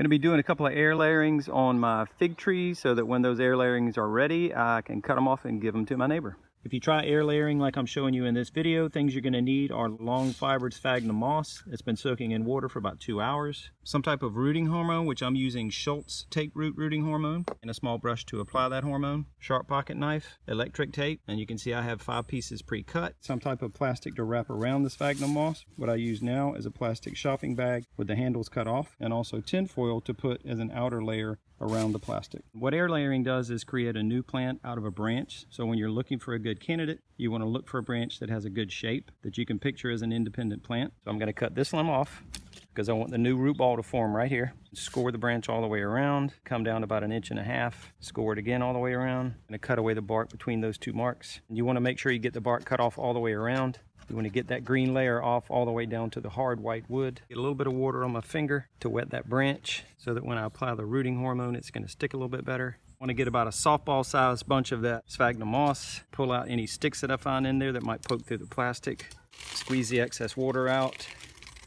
Going to be doing a couple of air layerings on my fig trees so that when those air layerings are ready, I can cut them off and give them to my neighbor. If you try air layering like I'm showing you in this video, things you're going to need are long fibered sphagnum moss. It's been soaking in water for about 2 hours. Some type of rooting hormone, which I'm using Schultz tape root rooting hormone, and a small brush to apply that hormone. Sharp pocket knife, electric tape, and you can see I have 5 pieces pre-cut. Some type of plastic to wrap around the sphagnum moss. What I use now is a plastic shopping bag with the handles cut off, and also tin foil to put as an outer layer around the plastic. What air layering does is create a new plant out of a branch. So when you're looking for a good candidate, you want to look for a branch that has a good shape that you can picture as an independent plant. So I'm going to cut this limb off because I want the new root ball to form right here. Score the branch all the way around, come down about 1.5 inches, score it again all the way around. I'm going to cut away the bark between those 2 marks. And you want to make sure you get the bark cut off all the way around. You want to get that green layer off all the way down to the hard white wood. Get a little bit of water on my finger to wet that branch so that when I apply the rooting hormone, it's going to stick a little bit better. I want to get about a softball sized bunch of that sphagnum moss. Pull out any sticks that I find in there that might poke through the plastic. Squeeze the excess water out.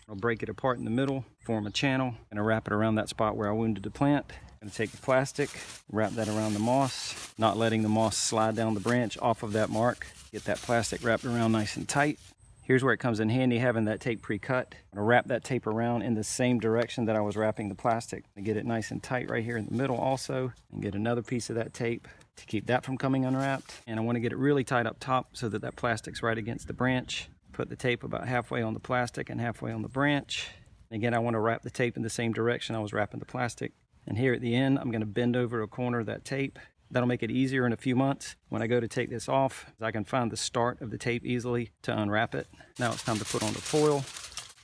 I'll break it apart in the middle, form a channel, and wrap it around that spot where I wounded the plant. I'm going to take the plastic, wrap that around the moss, not letting the moss slide down the branch off of that mark. Get that plastic wrapped around nice and tight. Here's where it comes in handy having that tape pre-cut. I'm gonna wrap that tape around in the same direction that I was wrapping the plastic. And get it nice and tight right here in the middle also. And get another piece of that tape to keep that from coming unwrapped. And I wanna get it really tight up top so that that plastic's right against the branch. Put the tape about halfway on the plastic and halfway on the branch. And again, I wanna wrap the tape in the same direction I was wrapping the plastic. And here at the end, I'm gonna bend over a corner of that tape. That'll make it easier in a few months. When I go to take this off, I can find the start of the tape easily to unwrap it. Now it's time to put on the foil.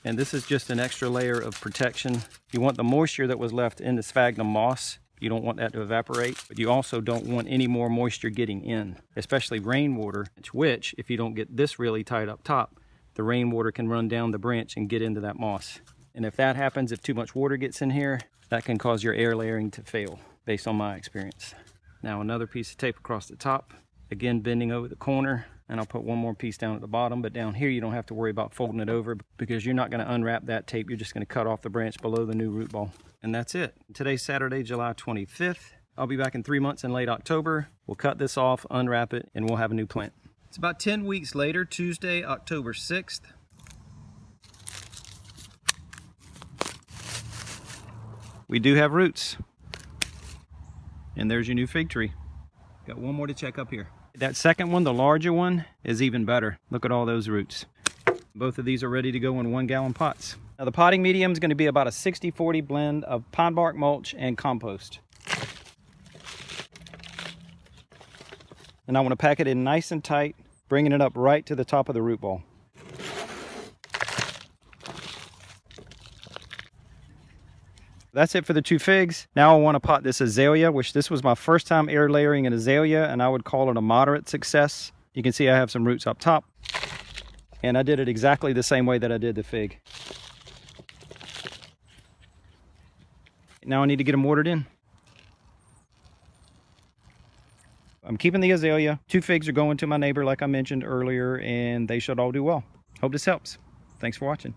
And this is just an extra layer of protection. You want the moisture that was left in the sphagnum moss. You don't want that to evaporate, but you also don't want any more moisture getting in, especially rainwater, which, if you don't get this really tight up top, the rainwater can run down the branch and get into that moss. And if that happens, if too much water gets in here, that can cause your air layering to fail, based on my experience. Now another piece of tape across the top, again bending over the corner, and I'll put one more piece down at the bottom, but down here you don't have to worry about folding it over because you're not going to unwrap that tape, you're just going to cut off the branch below the new root ball. And that's it. Today's Saturday, July 25th. I'll be back in 3 months in late October. We'll cut this off, unwrap it, and we'll have a new plant. It's about 10 weeks later, Tuesday, October 6th. We do have roots. And there's your new fig tree. Got one more to check up here. That second one, the larger one, is even better. Look at all those roots. Both of these are ready to go in 1-gallon pots. Now the potting medium is going to be about a 60-40 blend of pine bark mulch and compost. And I want to pack it in nice and tight, bringing it up right to the top of the root ball. That's it for the 2 figs. Now I want to pot this azalea, which this was my first time air layering an azalea, and I would call it a moderate success. You can see I have some roots up top, and I did it exactly the same way that I did the fig. Now I need to get them watered in. I'm keeping the azalea. 2 figs are going to my neighbor like I mentioned earlier, and they should all do well. Hope this helps. Thanks for watching.